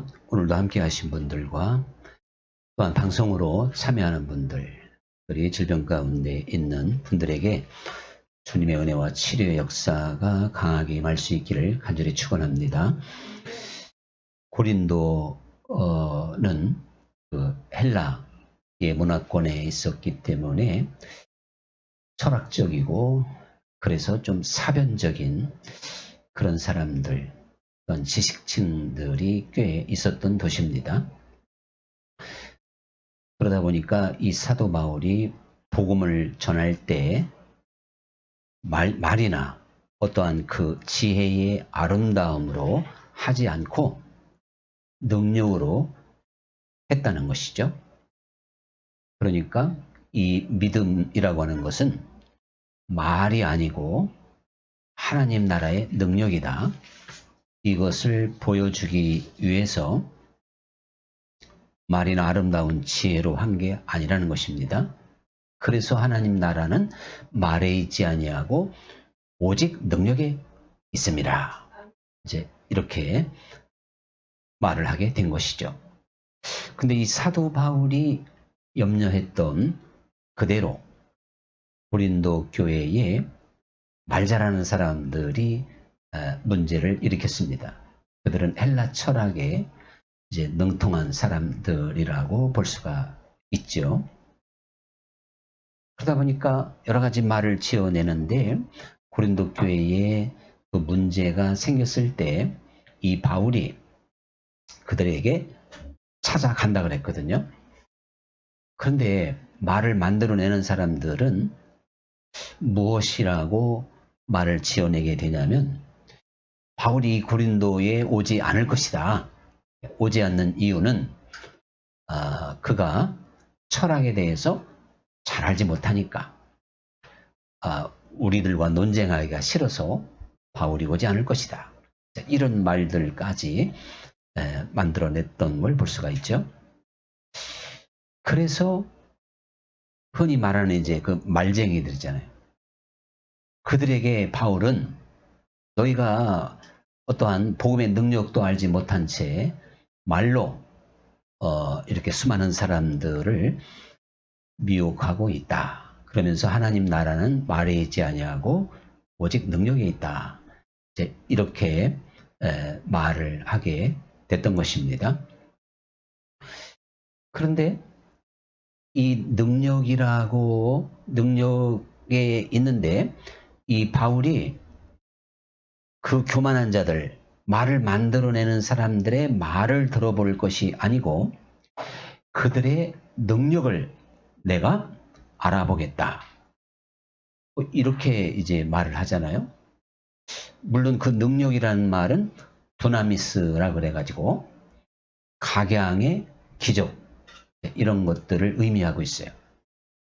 저와 오늘도 함께 하신 분들과 또한 방송으로 참여하는 분들이 질병 가운데 있는 분들에게 주님의 은혜와 치료의 역사가 강하게 임할 수 있기를 간절히 축원합니다. 고린도는 그 헬라의 문화권에 있었기 때문에 철학적이고 그래서 좀 사변적인 그런 사람들, 그런 지식층들이 꽤 있었던 도시입니다. 그러다 보니까 이 사도 바울이 복음을 전할 때 말이나 어떠한 그 지혜의 아름다움으로 하지 않고 능력으로 했다는 것이죠. 그러니까 이 믿음이라고 하는 것은 말이 아니고 하나님 나라의 능력이다. 이것을 보여주기 위해서 말이나 아름다운 지혜로 한 게 아니라는 것입니다. 그래서 하나님 나라는 말에 있지 아니하고 오직 능력에 있습니다. 이제 이렇게 말을 하게 된 것이죠. 근데 이 사도 바울이 염려했던 그대로 고린도 교회에 말 잘하는 사람들이 문제를 일으켰습니다. 그들은 헬라 철학에 이제 능통한 사람들이라고 볼 수가 있죠. 그러다 보니까 여러 가지 말을 지어내는데 고린도 교회에 그 문제가 생겼을 때 이 바울이 그들에게 찾아간다 그랬거든요. 그런데 말을 만들어내는 사람들은 무엇이라고 말을 지어내게 되냐면 바울이 고린도에 오지 않을 것이다. 오지 않는 이유는 그가 철학에 대해서 잘 알지 못하니까 우리들과 논쟁하기가 싫어서 바울이 오지 않을 것이다. 이런 말들까지 만들어냈던 걸 볼 수가 있죠. 그래서 흔히 말하는 이제 그 말쟁이들이잖아요. 그들에게 바울은 너희가 어떠한 복음의 능력도 알지 못한 채 말로 이렇게 수많은 사람들을 미혹하고 있다. 그러면서 하나님 나라는 말에 있지 아니하고 오직 능력에 있다. 이제 이렇게 말을 하게 됐던 것입니다. 그런데 이 능력에 있는데 이 바울이 그 교만한 자들, 말을 만들어내는 사람들의 말을 들어볼 것이 아니고 그들의 능력을 내가 알아보겠다. 이렇게 이제 말을 하잖아요. 물론 그 능력이라는 말은 두나미스라 그래가지고 각양의 기적 이런 것들을 의미하고 있어요.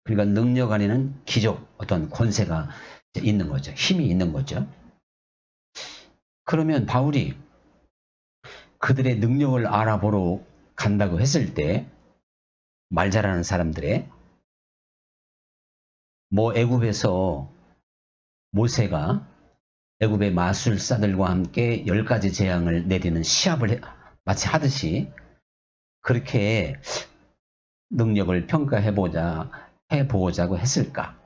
그러니까 능력 안에는 기적, 어떤 권세가 있는 거죠. 힘이 있는 거죠. 그러면 바울이 그들의 능력을 알아보러 간다고 했을 때 말 잘하는 사람들의 애굽에서 모세가 애굽의 마술사들과 함께 10가지 재앙을 내리는 시합을 마치 하듯이 그렇게 능력을 해보자고 했을까?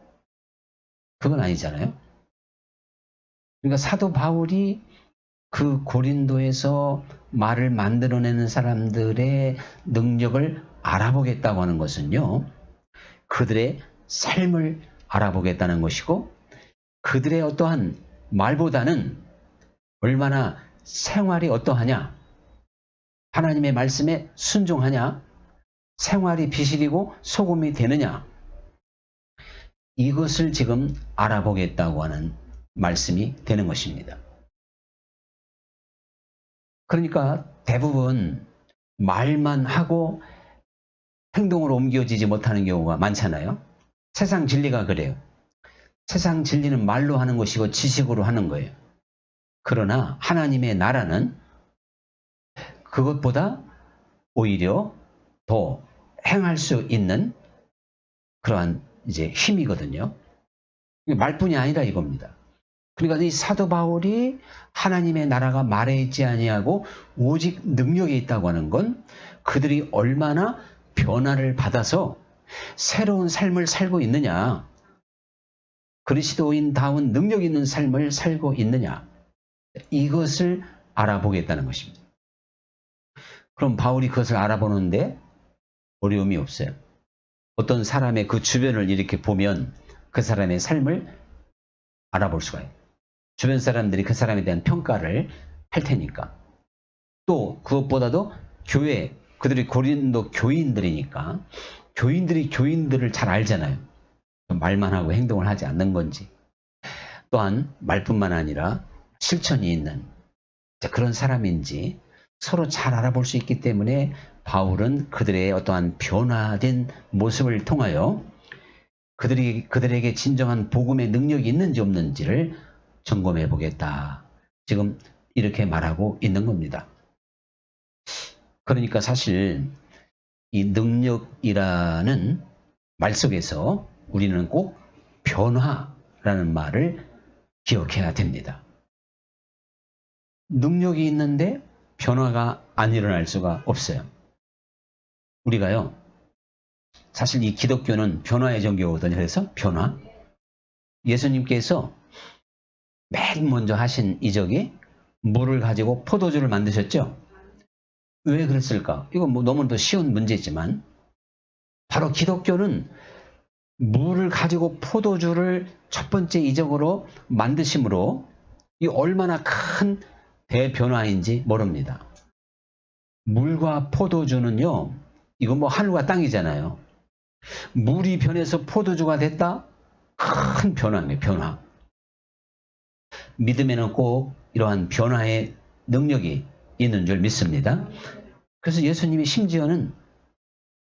그건 아니잖아요. 그러니까 사도 바울이 그 고린도에서 말을 만들어내는 사람들의 능력을 알아보겠다고 하는 것은요. 그들의 삶을 알아보겠다는 것이고 그들의 어떠한 말보다는 얼마나 생활이 어떠하냐, 하나님의 말씀에 순종하냐, 생활이 비실이고 소금이 되느냐, 이것을 지금 알아보겠다고 하는 말씀이 되는 것입니다. 그러니까 대부분 말만 하고 행동으로 옮겨지지 못하는 경우가 많잖아요. 세상 진리가 그래요. 세상 진리는 말로 하는 것이고 지식으로 하는 거예요. 그러나 하나님의 나라는 그것보다 오히려 더 행할 수 있는 그러한 이제 힘이거든요. 말뿐이 아니라 이겁니다. 그러니까 이 사도 바울이 하나님의 나라가 말에 있지 아니하고 오직 능력에 있다고 하는 건 그들이 얼마나 변화를 받아서 새로운 삶을 살고 있느냐, 그리스도인다운 능력 있는 삶을 살고 있느냐, 이것을 알아보겠다는 것입니다. 그럼 바울이 그것을 알아보는데 어려움이 없어요. 어떤 사람의 그 주변을 이렇게 보면 그 사람의 삶을 알아볼 수가 있어요. 주변 사람들이 그 사람에 대한 평가를 할 테니까. 또 그것보다도 교회, 그들이 고린도 교인들이니까 교인들이 교인들을 잘 알잖아요. 말만 하고 행동을 하지 않는 건지. 또한 말뿐만 아니라 실천이 있는 그런 사람인지 서로 잘 알아볼 수 있기 때문에 바울은 그들의 어떠한 변화된 모습을 통하여 그들에게 진정한 복음의 능력이 있는지 없는지를 점검해 보겠다. 지금 이렇게 말하고 있는 겁니다. 그러니까 사실 이 능력이라는 말 속에서 우리는 꼭 변화라는 말을 기억해야 됩니다. 능력이 있는데 변화가 안 일어날 수가 없어요. 우리가요, 사실 이 기독교는 변화의 종교거든요. 그래서 변화. 예수님께서 맨 먼저 하신 이적이 물을 가지고 포도주를 만드셨죠. 왜 그랬을까? 이건 뭐 너무도 쉬운 문제지만 바로 기독교는 물을 가지고 포도주를 첫 번째 이적으로 만드심으로 이 얼마나 큰 대변화인지 모릅니다. 물과 포도주는요, 이건 뭐 하늘과 땅이잖아요. 물이 변해서 포도주가 됐다? 큰 변화입니다. 변화. 믿음에는 꼭 이러한 변화의 능력이 있는 줄 믿습니다. 그래서 예수님이 심지어는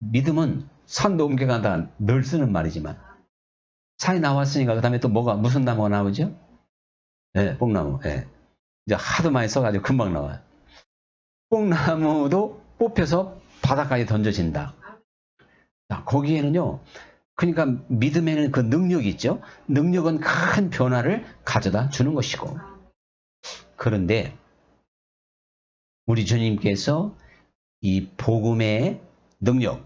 믿음은 산도 옮겨간다 늘 쓰는 말이지만 산이 나왔으니까 그 다음에 또 무슨 나무가 나오죠? 네, 뽕나무. 네. 이제 하도 많이 써가지고 금방 나와요. 뽕나무도 뽑혀서 바닥까지 던져진다. 자, 거기에는요, 그러니까 믿음에는 그 능력이 있죠. 능력은 큰 변화를 가져다 주는 것이고. 그런데 우리 주님께서 이 복음의 능력,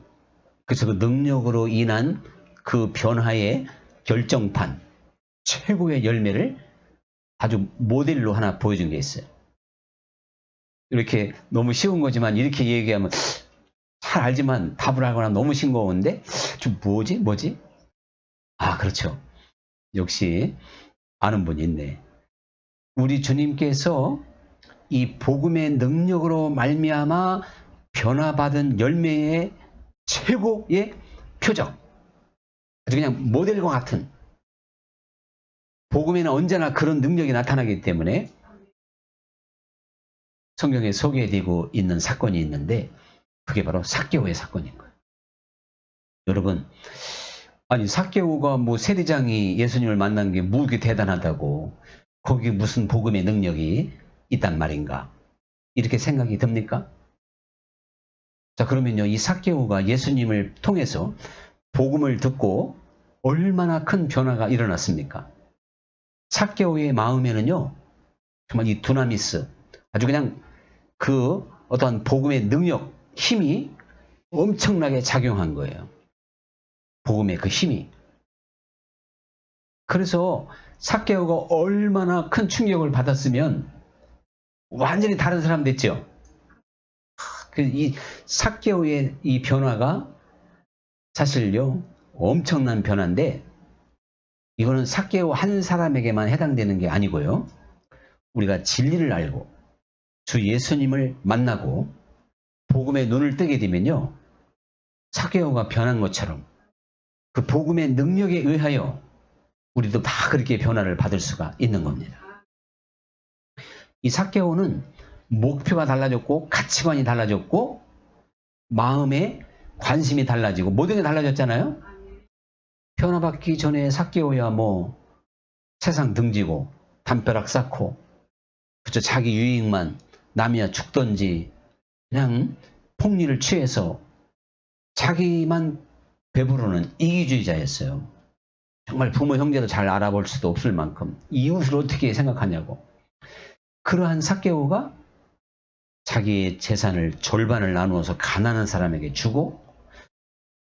그래서 그 능력으로 인한 그 변화의 결정판, 최고의 열매를 아주 모델로 하나 보여준 게 있어요. 이렇게 너무 쉬운 거지만 이렇게 얘기하면 잘 알지만 답을 하거나 너무 싱거운데 좀 뭐지? 아, 그렇죠. 역시 아는 분이 있네. 우리 주님께서 이 복음의 능력으로 말미암아 변화받은 열매의 최고의 표적, 아주 그냥 모델과 같은, 복음에는 언제나 그런 능력이 나타나기 때문에 성경에 소개되고 있는 사건이 있는데 그게 바로 삭개오의 사건인 거예요. 여러분, 아니 삭개오가 뭐 세리장이 예수님을 만난 게 뭐 그렇게 대단하다고 거기 무슨 복음의 능력이 있단 말인가? 이렇게 생각이 듭니까? 자, 그러면요, 이 삭개오가 예수님을 통해서 복음을 듣고 얼마나 큰 변화가 일어났습니까? 삭개오의 마음에는요, 정말 이 두나미스, 아주 그냥 그 어떤 복음의 능력, 힘이 엄청나게 작용한 거예요. 복음의 그 힘이. 그래서 삭개오가 얼마나 큰 충격을 받았으면 완전히 다른 사람 됐죠. 이 삭개오의 이 변화가 사실요 엄청난 변화인데 이거는 삭개오 한 사람에게만 해당되는 게 아니고요. 우리가 진리를 알고 주 예수님을 만나고 복음의 눈을 뜨게 되면요. 삭개오가 변한 것처럼 그 복음의 능력에 의하여 우리도 다 그렇게 변화를 받을 수가 있는 겁니다. 이 삭개오는 목표가 달라졌고 가치관이 달라졌고 마음의 관심이 달라지고 모든 게 달라졌잖아요. 변화받기 전에 삭개오야 뭐 세상 등지고 담벼락 쌓고 그저 자기 유익만 남이야 죽던지 그냥 폭리를 취해서 자기만 배부르는 이기주의자였어요. 정말 부모 형제도 잘 알아볼 수도 없을 만큼 이웃을 어떻게 생각하냐고. 그러한 삭개오가 자기의 재산을 절반을 나누어서 가난한 사람에게 주고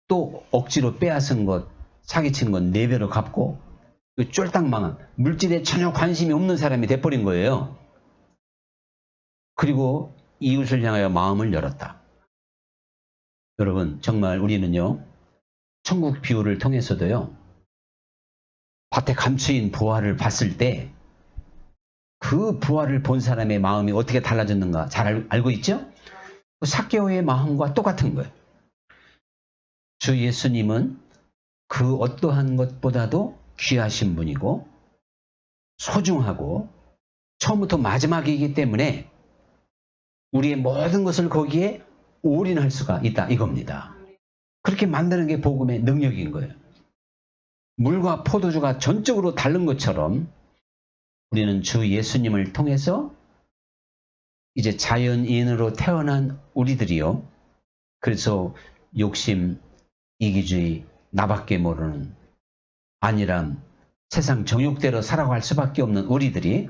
또 억지로 빼앗은 것, 사기친 것 4배로 갚고 쫄딱 망한 물질에 전혀 관심이 없는 사람이 돼버린 거예요. 그리고 이웃을 향하여 마음을 열었다. 여러분 정말 우리는요. 천국 비유를 통해서도요. 밭에 감추인 부화를 봤을 때 그 부화를 본 사람의 마음이 어떻게 달라졌는가 잘 알고 있죠? 삭개오의 마음과 똑같은 거예요. 주 예수님은 그 어떠한 것보다도 귀하신 분이고 소중하고 처음부터 마지막이기 때문에 우리의 모든 것을 거기에 올인할 수가 있다 이겁니다. 그렇게 만드는 게 복음의 능력인 거예요. 물과 포도주가 전적으로 다른 것처럼 우리는 주 예수님을 통해서 이제 자연인으로 태어난 우리들이요. 그래서 욕심, 이기주의, 나밖에 모르는 안일함, 세상 정욕대로 살아갈 수밖에 없는 우리들이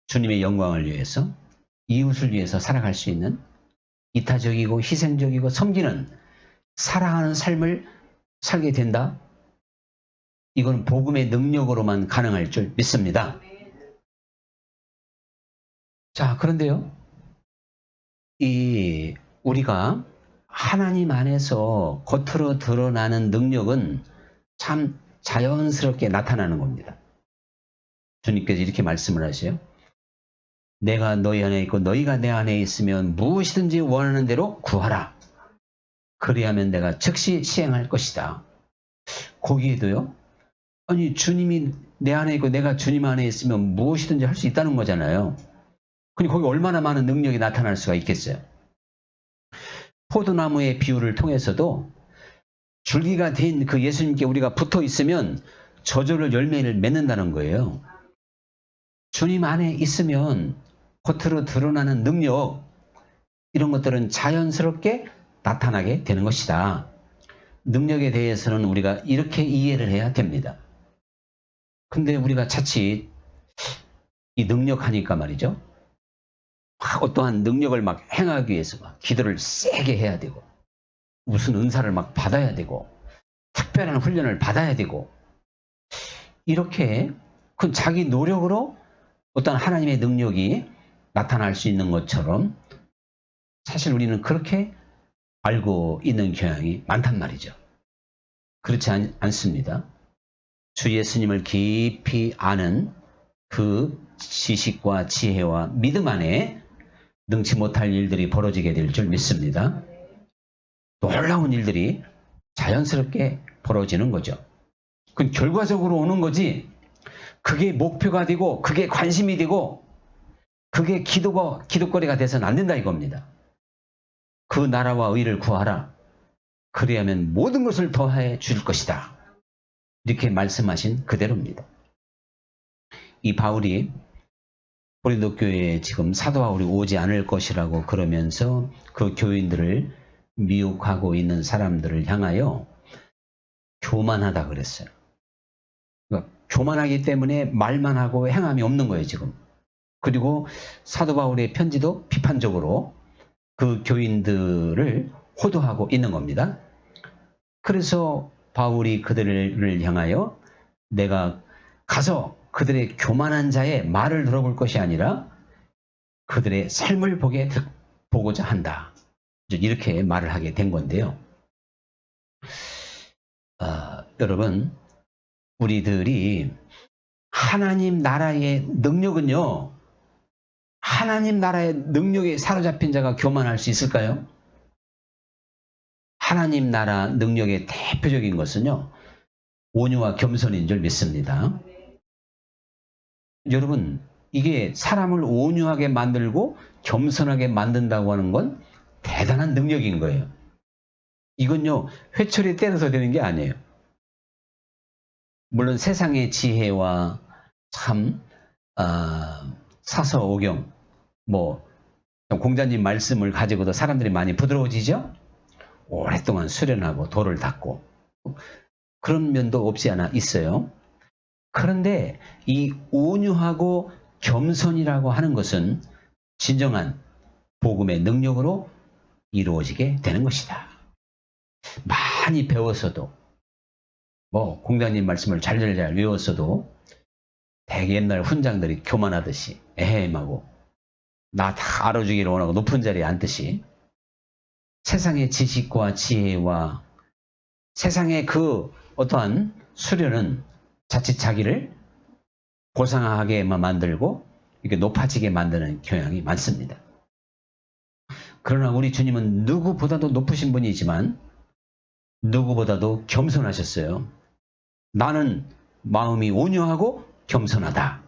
주님의 영광을 위해서 이웃을 위해서 살아갈 수 있는 이타적이고 희생적이고 섬기는 사랑하는 삶을 살게 된다. 이건 복음의 능력으로만 가능할 줄 믿습니다. 자, 그런데요. 우리가 하나님 안에서 겉으로 드러나는 능력은 참 자연스럽게 나타나는 겁니다. 주님께서 이렇게 말씀을 하세요. 내가 너희 안에 있고 너희가 내 안에 있으면 무엇이든지 원하는 대로 구하라. 그리하면 내가 즉시 시행할 것이다. 거기에도요. 아니 주님이 내 안에 있고 내가 주님 안에 있으면 무엇이든지 할 수 있다는 거잖아요. 근데 거기 얼마나 많은 능력이 나타날 수가 있겠어요. 포도나무의 비유를 통해서도 줄기가 된 그 예수님께 우리가 붙어 있으면 저절로 열매를 맺는다는 거예요. 주님 안에 있으면 겉으로 드러나는 능력 이런 것들은 자연스럽게 나타나게 되는 것이다. 능력에 대해서는 우리가 이렇게 이해를 해야 됩니다. 근데 우리가 자칫 이 능력하니까 말이죠. 막 어떠한 능력을 막 행하기 위해서 막 기도를 세게 해야 되고 무슨 은사를 막 받아야 되고 특별한 훈련을 받아야 되고 이렇게 그 자기 노력으로 어떤 하나님의 능력이 나타날 수 있는 것처럼 사실 우리는 그렇게 알고 있는 경향이 많단 말이죠. 그렇지 않습니다. 주 예수님을 깊이 아는 그 지식과 지혜와 믿음 안에 능치 못할 일들이 벌어지게 될 줄 믿습니다. 놀라운 일들이 자연스럽게 벌어지는 거죠. 그건 결과적으로 오는 거지 그게 목표가 되고 그게 관심이 되고 그게 기도거리가 돼서는 안 된다 이겁니다. 그 나라와 의를 구하라. 그리하면 모든 것을 더해 줄 것이다. 이렇게 말씀하신 그대로입니다. 이 바울이 고린도 교회에 지금 사도 바울이 오지 않을 것이라고 그러면서 그 교인들을 미혹하고 있는 사람들을 향하여 교만하다 그랬어요. 그러니까 교만하기 때문에 말만 하고 행함이 없는 거예요, 지금. 그리고 사도 바울의 편지도 비판적으로 그 교인들을 호도하고 있는 겁니다. 그래서 바울이 그들을 향하여 내가 가서 그들의 교만한 자의 말을 들어볼 것이 아니라 그들의 삶을 보고자 한다. 이렇게 말을 하게 된 건데요. 여러분, 우리들이 하나님 나라의 능력은요. 하나님 나라의 능력에 사로잡힌 자가 교만할 수 있을까요? 하나님 나라 능력의 대표적인 것은요. 온유와 겸손인 줄 믿습니다. 여러분, 이게 사람을 온유하게 만들고 겸손하게 만든다고 하는 건 대단한 능력인 거예요. 이건요, 회초리 때려서 되는 게 아니에요. 물론 세상의 지혜와 참 사서오경, 공자님 말씀을 가지고도 사람들이 많이 부드러워지죠? 오랫동안 수련하고 도를 닦고 그런 면도 없지 않아 있어요. 그런데 이 온유하고 겸손이라고 하는 것은 진정한 복음의 능력으로 이루어지게 되는 것이다. 많이 배웠어도 공자님 말씀을 잘잘잘 외웠어도 대개 옛날 훈장들이 교만하듯이 에헴하고 나 다 알아주기를 원하고 높은 자리에 앉듯이 세상의 지식과 지혜와 세상의 그 어떠한 수련은 자칫 자기를 고상하게만 만들고 이렇게 높아지게 만드는 경향이 많습니다. 그러나 우리 주님은 누구보다도 높으신 분이지만 누구보다도 겸손하셨어요. 나는 마음이 온유하고 겸손하다.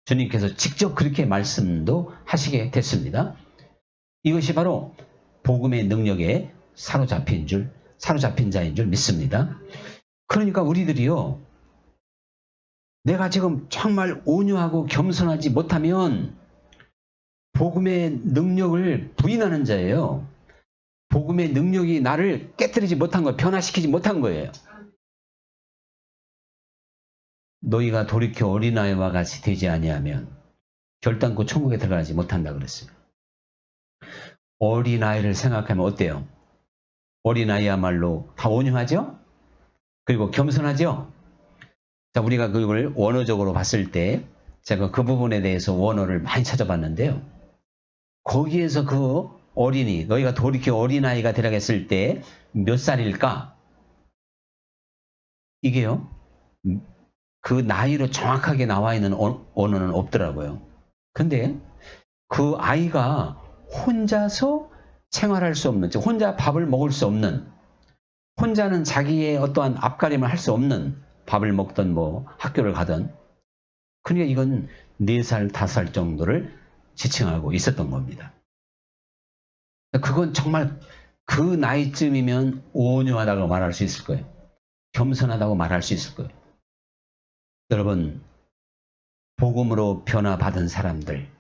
주님께서 직접 그렇게 말씀도 하시게 됐습니다. 이것이 바로 복음의 능력에 사로잡힌 자인 줄 믿습니다. 그러니까 우리들이요, 내가 지금 정말 온유하고 겸손하지 못하면 복음의 능력을 부인하는 자예요. 복음의 능력이 나를 깨뜨리지 못한 거예요. 변화시키지 못한 거예요. 너희가 돌이켜 어린아이와 같이 되지 아니하면 결단코 천국에 들어가지 못한다 그랬어요. 어린아이를 생각하면 어때요? 어린아이야말로 다 온유하죠? 그리고 겸손하죠? 자, 우리가 그걸 원어적으로 봤을 때 제가 그 부분에 대해서 원어를 많이 찾아봤는데요. 거기에서 그 어린이, 너희가 돌이켜 어린아이가 되라겠을 때 몇 살일까? 이게요, 그 나이로 정확하게 나와 있는 언어는 없더라고요. 근데 그 아이가 혼자서 생활할 수 없는, 즉 혼자 밥을 먹을 수 없는, 혼자는 자기의 어떠한 앞가림을 할 수 없는, 밥을 먹던 학교를 가던, 그러니까 이건 4살, 5살 정도를 지칭하고 있었던 겁니다. 그건 정말 그 나이쯤이면 온유하다고 말할 수 있을 거예요. 겸손하다고 말할 수 있을 거예요. 여러분, 복음으로 변화받은 사람들,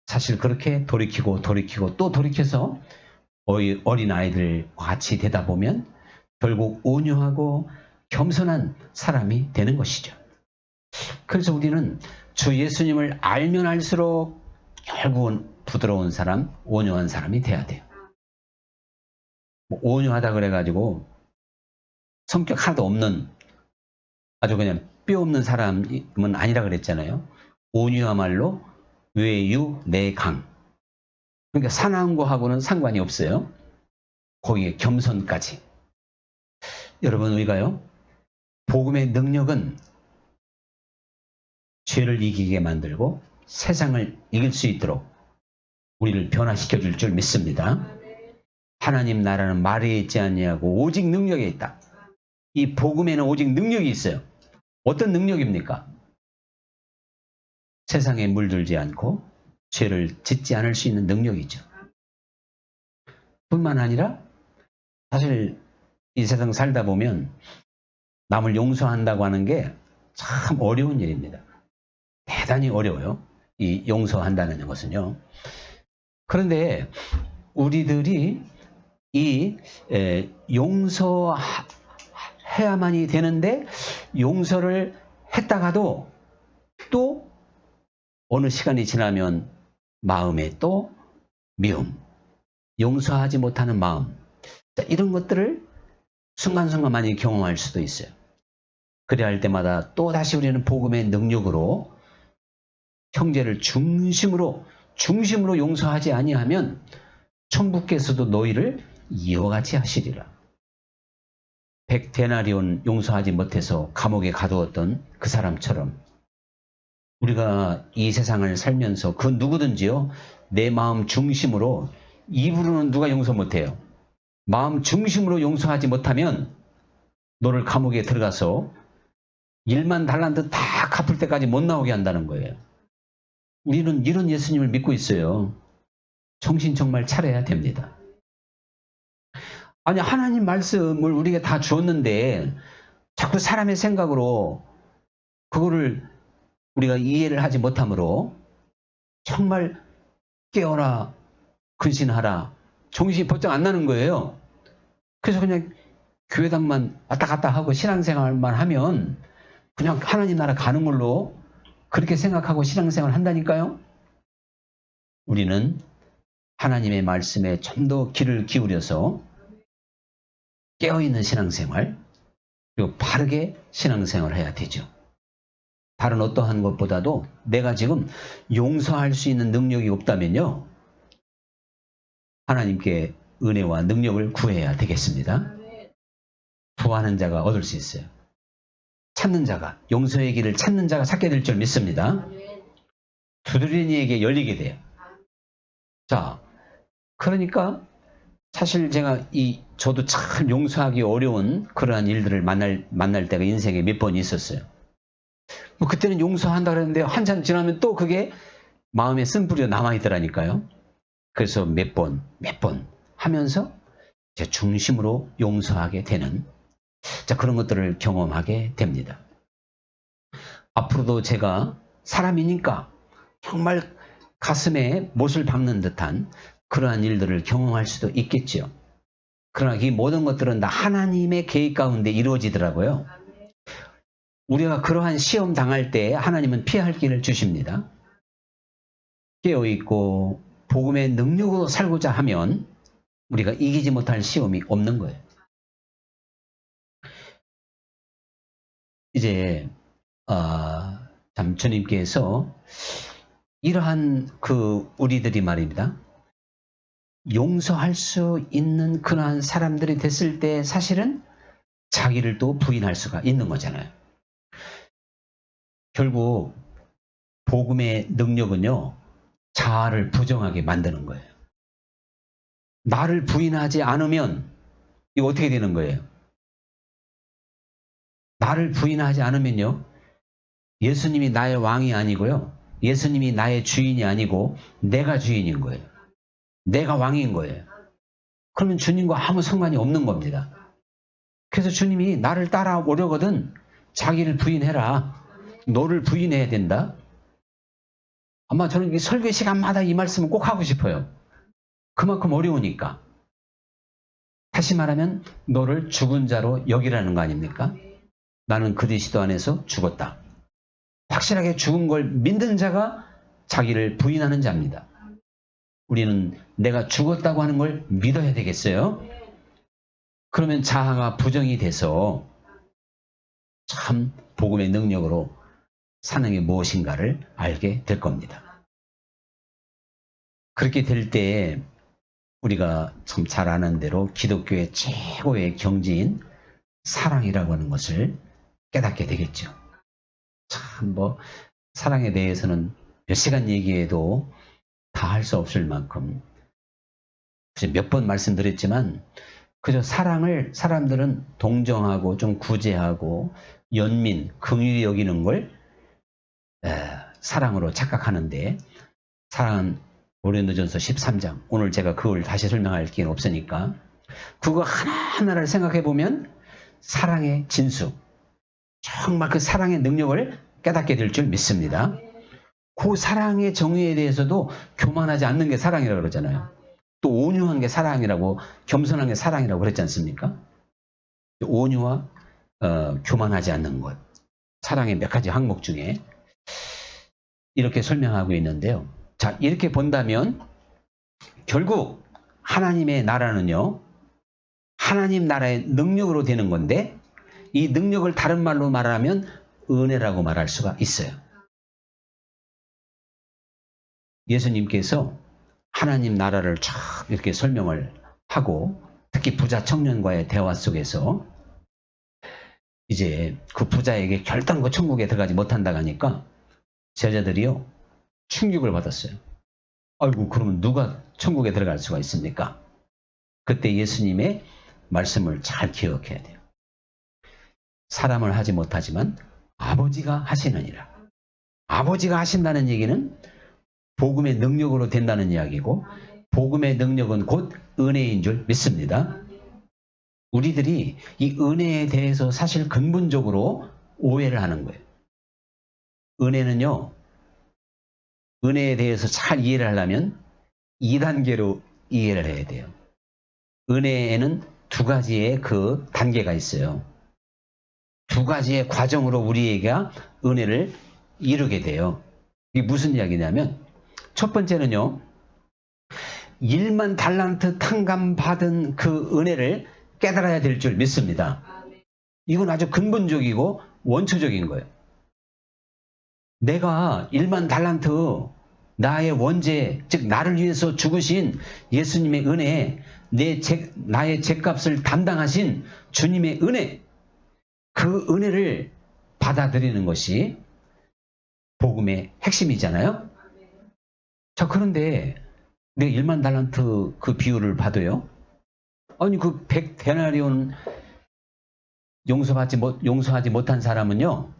사실 그렇게 돌이키고 또 돌이켜서 어린아이들과 같이 되다 보면 결국 온유하고 겸손한 사람이 되는 것이죠. 그래서 우리는 주 예수님을 알면 알수록 결국은 부드러운 사람, 온유한 사람이 돼야 돼요. 온유하다 그래가지고 성격 하나도 없는 아주 그냥 뼈 없는 사람은 아니라 그랬잖아요. 온유야말로 외유 내강. 그러니까 사나운 거하고는 상관이 없어요. 거기에 겸손까지. 여러분, 우리가요, 복음의 능력은 죄를 이기게 만들고 세상을 이길 수 있도록 우리를 변화시켜 줄 줄 믿습니다. 하나님 나라는 말에 있지 아니하고 오직 능력에 있다. 이 복음에는 오직 능력이 있어요. 어떤 능력입니까? 세상에 물들지 않고 죄를 짓지 않을 수 있는 능력이죠. 뿐만 아니라 사실 이 세상 살다 보면 남을 용서한다고 하는 게 참 어려운 일입니다. 대단히 어려워요. 이 용서한다는 것은요. 그런데 우리들이 이 용서해야만이 되는데 용서를 했다가도 또 어느 시간이 지나면 마음에 또 미움, 용서하지 못하는 마음, 이런 것들을 순간순간 많이 경험할 수도 있어요. 그래야 할 때마다 또 다시 우리는 복음의 능력으로 형제를 중심으로 용서하지 아니하면 천부께서도 너희를 이와 같이 하시리라. 100데나리온 용서하지 못해서 감옥에 가두었던 그 사람처럼 우리가 이 세상을 살면서 그 누구든지요, 내 마음 중심으로, 입으로는 누가 용서 못해요. 마음 중심으로 용서하지 못하면 너를 감옥에 들어가서 1만 달란트 다 갚을 때까지 못 나오게 한다는 거예요. 우리는 이런 예수님을 믿고 있어요. 정신 정말 차려야 됩니다. 아니, 하나님 말씀을 우리가 다 주었는데 자꾸 사람의 생각으로 그거를 우리가 이해를 하지 못하므로 정말 깨어라, 근신하라, 정신이 번쩍 안 나는 거예요. 그래서 그냥 교회당만 왔다 갔다 하고 신앙생활만 하면 그냥 하나님 나라 가는 걸로 그렇게 생각하고 신앙생활 한다니까요. 우리는 하나님의 말씀에 좀 더 귀를 기울여서 깨어있는 신앙생활, 그리고 바르게 신앙생활을 해야 되죠. 다른 어떠한 것보다도 내가 지금 용서할 수 있는 능력이 없다면요, 하나님께 은혜와 능력을 구해야 되겠습니다. 구하는 자가 얻을 수 있어요. 찾는 자가, 용서의 길을 찾는 자가 찾게 될 줄 믿습니다. 두드리는 이에게 열리게 돼요. 자, 그러니까 사실 제가 저도 참 용서하기 어려운 그러한 일들을 만날 때가 인생에 몇 번 있었어요. 뭐 그때는 용서한다 그랬는데 한참 지나면 또 그게 마음에 쓴뿌리가 남아있더라니까요. 그래서 몇 번 하면서 제 중심으로 용서하게 되는, 자, 그런 것들을 경험하게 됩니다. 앞으로도 제가 사람이니까 정말 가슴에 못을 박는 듯한 그러한 일들을 경험할 수도 있겠죠. 그러나 이 모든 것들은 다 하나님의 계획 가운데 이루어지더라고요. 우리가 그러한 시험 당할 때 하나님은 피할 길을 주십니다. 깨어있고 복음의 능력으로 살고자 하면 우리가 이기지 못할 시험이 없는 거예요. 이제 참 주님께서 이러한 우리들이 말입니다, 용서할 수 있는 그러한 사람들이 됐을 때 사실은 자기를 또 부인할 수가 있는 거잖아요. 결국 복음의 능력은요, 자아를 부정하게 만드는 거예요. 나를 부인하지 않으면 이거 어떻게 되는 거예요? 나를 부인하지 않으면요, 예수님이 나의 왕이 아니고요, 예수님이 나의 주인이 아니고 내가 주인인 거예요. 내가 왕인 거예요. 그러면 주님과 아무 상관이 없는 겁니다. 그래서 주님이 나를 따라오려거든 자기를 부인해라. 너를 부인해야 된다. 아마 저는 이 설교 시간마다 이 말씀을 꼭 하고 싶어요. 그만큼 어려우니까. 다시 말하면 너를 죽은 자로 여기라는 거 아닙니까? 나는 그리스도 안에서 죽었다. 확실하게 죽은 걸 믿는 자가 자기를 부인하는 자입니다. 우리는 내가 죽었다고 하는 걸 믿어야 되겠어요? 그러면 자아가 부정이 돼서 참 복음의 능력으로 사는 게 무엇인가를 알게 될 겁니다. 그렇게 될 때 우리가 참 잘 아는 대로 기독교의 최고의 경지인 사랑이라고 하는 것을 깨닫게 되겠죠. 참 사랑에 대해서는 몇 시간 얘기해도 다 할 수 없을 만큼 몇 번 말씀드렸지만 그저 사랑을 사람들은 동정하고 좀 구제하고 연민, 긍휼히 여기는 걸 사랑으로 착각하는데, 사랑은 고린도전서 13장, 오늘 제가 그걸 다시 설명할 기회는 없으니까 그거 하나하나를 생각해 보면 사랑의 진수, 정말 그 사랑의 능력을 깨닫게 될 줄 믿습니다. 그 사랑의 정의에 대해서도 교만하지 않는 게 사랑이라고 그러잖아요. 또 온유한 게 사랑이라고, 겸손한 게 사랑이라고 그랬지 않습니까? 온유와 교만하지 않는 것, 사랑의 몇 가지 항목 중에 이렇게 설명하고 있는데요. 자, 이렇게 본다면 결국 하나님의 나라는요, 하나님 나라의 능력으로 되는 건데, 이 능력을 다른 말로 말하면 은혜라고 말할 수가 있어요. 예수님께서 하나님 나라를 쫙 이렇게 설명을 하고, 특히 부자 청년과의 대화 속에서 이제 그 부자에게 결단코 천국에 들어가지 못한다고 하니까 제자들이요, 충격을 받았어요. 아이고, 그러면 누가 천국에 들어갈 수가 있습니까? 그때 예수님의 말씀을 잘 기억해야 돼요. 사람을 하지 못하지만 아버지가 하시느니라. 아버지가 하신다는 얘기는 복음의 능력으로 된다는 이야기고, 복음의 능력은 곧 은혜인 줄 믿습니다. 우리들이 이 은혜에 대해서 사실 근본적으로 오해를 하는 거예요. 은혜는요, 은혜에 대해서 잘 이해를 하려면 2단계로 이해를 해야 돼요. 은혜에는 두 가지의 그 단계가 있어요. 두 가지의 과정으로 우리에게 은혜를 이루게 돼요. 이게 무슨 이야기냐면 첫 번째는요. 1만 달란트 탕감 받은 그 은혜를 깨달아야 될 줄 믿습니다. 이건 아주 근본적이고 원초적인 거예요. 내가 1만 달란트 나의 원죄, 즉 나를 위해서 죽으신 예수님의 은혜, 나의 죗값을 담당하신 주님의 은혜, 그 은혜를 받아들이는 것이 복음의 핵심이잖아요. 자, 그런데 내가 1만 달란트 그 비유를 봐도요. 아니 그 100데나리온 용서하지 못한 사람은요.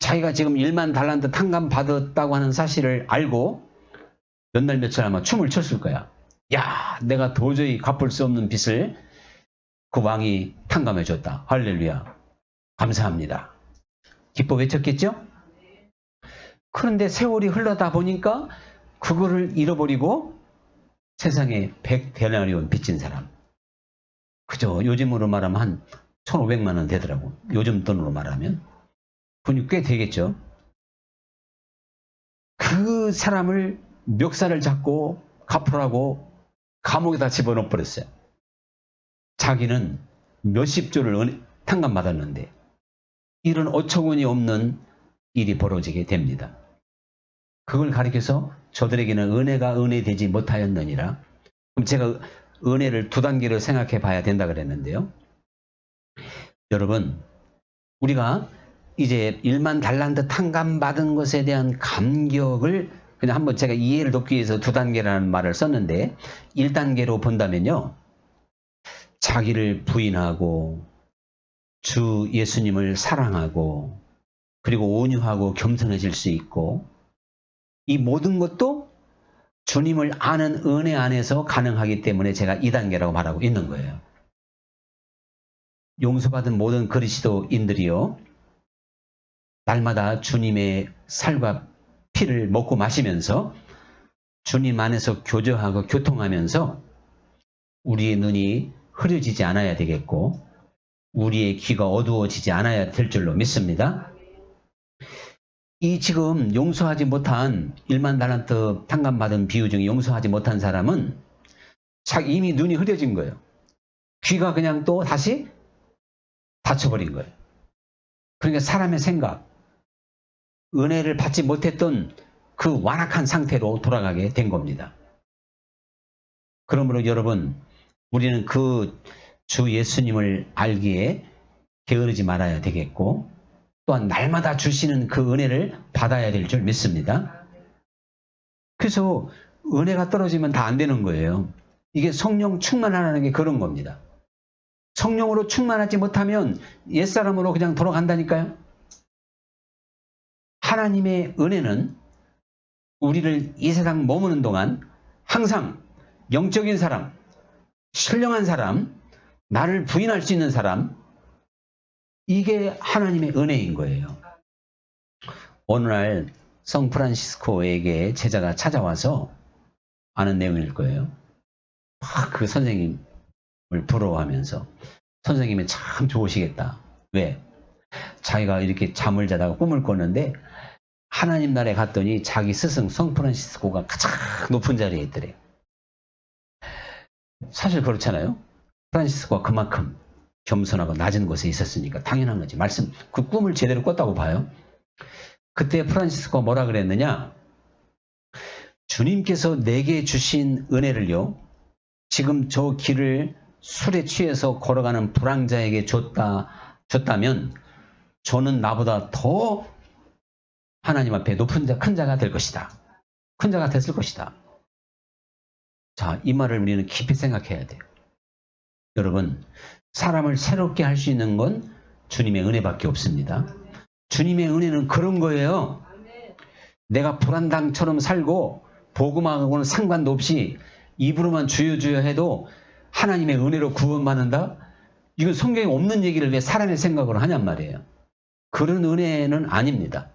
자기가 지금 1만 달란트 탕감 받았다고 하는 사실을 알고 몇 날 며칠 아마 춤을 췄을 거야. 야, 내가 도저히 갚을 수 없는 빚을 그 왕이 탕감해 줬다. 할렐루야. 감사합니다. 기뻐 외쳤겠죠? 그런데 세월이 흘러다 보니까 그거를 잃어버리고 세상에 100데나리온 빚진 사람. 그죠? 요즘으로 말하면 한 1,500만 원 되더라고. 요즘 돈으로 말하면. 돈이 꽤 되겠죠. 그 사람을 멱살을 잡고 갚으라고 감옥에다 집어넣어 버렸어요. 자기는 몇십 조를 탕감받았는데 이런 어처구니 없는 일이 벌어지게 됩니다. 그걸 가리켜서 저들에게는 은혜가 은혜되지 못하였느니라. 그럼 제가 은혜를 두 단계로 생각해 봐야 된다 그랬는데요. 여러분, 우리가 이제 1만 달란트 탕감받은 것에 대한 감격을 그냥 한번 제가 이해를 돕기 위해서 두 단계라는 말을 썼는데 1단계로 본다면요. 자기를 부인하고 주 예수님을 사랑하고 그리고 온유하고 겸손해질 수 있고 이 모든 것도 주님을 아는 은혜 안에서 가능하기 때문에 제가 2단계라고 말하고 있는 거예요. 용서받은 모든 그리스도인들이요. 날마다 주님의 살과 피를 먹고 마시면서 주님 안에서 교제하고 교통하면서 우리의 눈이 흐려지지 않아야 되겠고 우리의 귀가 어두워지지 않아야 될 줄로 믿습니다. 이 지금 용서하지 못한 1만 달란트 탕감받은 비유 중에 용서하지 못한 사람은 이미 눈이 흐려진 거예요. 귀가 그냥 또 다시 닫혀버린 거예요. 그러니까 사람의 생각, 은혜를 받지 못했던 그 완악한 상태로 돌아가게 된 겁니다. 그러므로 여러분, 우리는 그 주 예수님을 알기에 게으르지 말아야 되겠고 또한 날마다 주시는 그 은혜를 받아야 될 줄 믿습니다. 그래서 은혜가 떨어지면 다 안 되는 거예요. 이게 성령 충만하라는 게 그런 겁니다. 성령으로 충만하지 못하면 옛사람으로 그냥 돌아간다니까요. 하나님의 은혜는 우리를 이 세상 머무는 동안 항상 영적인 사람, 신령한 사람, 나를 부인할 수 있는 사람, 이게 하나님의 은혜인 거예요. 어느 날 성 프란시스코에게 제자가 찾아와서 아는 내용일 거예요. 막 그 선생님을 부러워하면서 선생님이 참 좋으시겠다. 왜? 자기가 이렇게 잠을 자다가 꿈을 꿨는데 하나님 나라에 갔더니 자기 스승 성 프란시스코가 가장 높은 자리에 있더래요. 사실 그렇잖아요. 프란시스코가 그만큼 겸손하고 낮은 곳에 있었으니까 당연한 거지. 그 꿈을 제대로 꿨다고 봐요. 그때 프란시스코가 뭐라 그랬느냐? 주님께서 내게 주신 은혜를요. 지금 저 길을 술에 취해서 걸어가는 불황자에게 줬다면 저는 나보다 더 하나님 앞에 큰 자가 될 것이다. 큰 자가 됐을 것이다. 자, 이 말을 우리는 깊이 생각해야 돼요. 여러분, 사람을 새롭게 할 수 있는 건 주님의 은혜밖에 없습니다. 주님의 은혜는 그런 거예요. 내가 불안당처럼 살고 복음하고는 상관도 없이 입으로만 주여 주여 해도 하나님의 은혜로 구원받는다? 이건 성경에 없는 얘기를 왜 사람의 생각으로 하냔 말이에요. 그런 은혜는 아닙니다.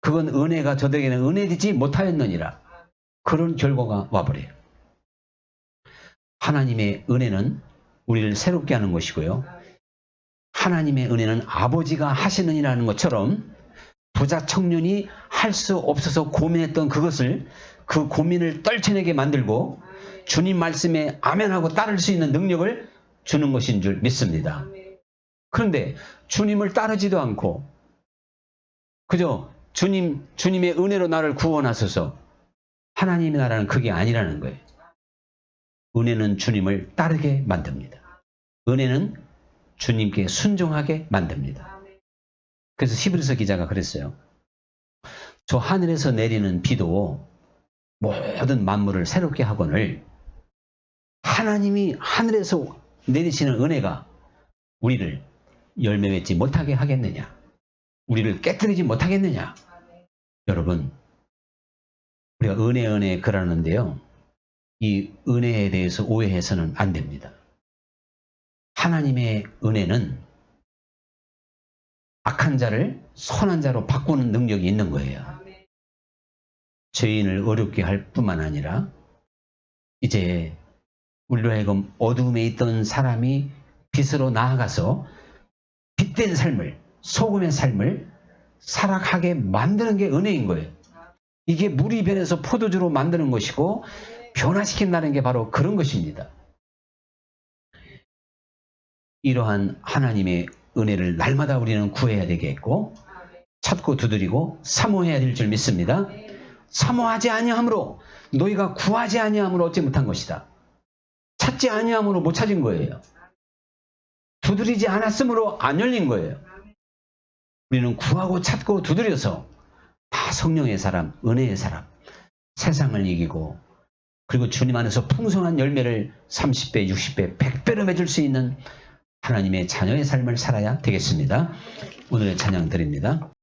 그건 은혜가 저들에게는 은혜되지 못하였느니라. 그런 결과가 와버려요. 하나님의 은혜는 우리를 새롭게 하는 것이고요. 하나님의 은혜는 아버지가 하시느니라는 것처럼 부자 청년이 할 수 없어서 고민했던 그것을 그 고민을 떨쳐내게 만들고 주님 말씀에 아멘하고 따를 수 있는 능력을 주는 것인 줄 믿습니다. 그런데 주님을 따르지도 않고 그저 주님의 은혜로 나를 구원하소서, 하나님의 나라는 그게 아니라는 거예요. 은혜는 주님을 따르게 만듭니다. 은혜는 주님께 순종하게 만듭니다. 그래서 히브리서 기자가 그랬어요. 저 하늘에서 내리는 비도 모든 만물을 새롭게 하거늘 하나님이 하늘에서 내리시는 은혜가 우리를 열매 맺지 못하게 하겠느냐? 우리를 깨뜨리지 못하겠느냐? 여러분, 우리가 은혜 그러는데요. 이 은혜에 대해서 오해해서는 안 됩니다. 하나님의 은혜는 악한 자를 선한 자로 바꾸는 능력이 있는 거예요. 죄인을 어렵게 할 뿐만 아니라 이제 우리로 하여금 어둠에 있던 사람이 빛으로 나아가서 빛된 삶을, 소금의 삶을 살아가게 만드는 게 은혜인 거예요. 이게 물이 변해서 포도주로 만드는 것이고 변화시킨다는 게 바로 그런 것입니다. 이러한 하나님의 은혜를 날마다 우리는 구해야 되겠고 찾고 두드리고 사모해야 될 줄 믿습니다. 사모하지 아니함으로 너희가 구하지 아니함으로 얻지 못한 것이다. 찾지 아니함으로 못 찾은 거예요. 두드리지 않았으므로 안 열린 거예요. 우리는 구하고 찾고 두드려서 다 성령의 사람, 은혜의 사람, 세상을 이기고 그리고 주님 안에서 풍성한 열매를 30배, 60배, 100배로 맺을 수 있는 하나님의 자녀의 삶을 살아야 되겠습니다. 오늘의 찬양 드립니다.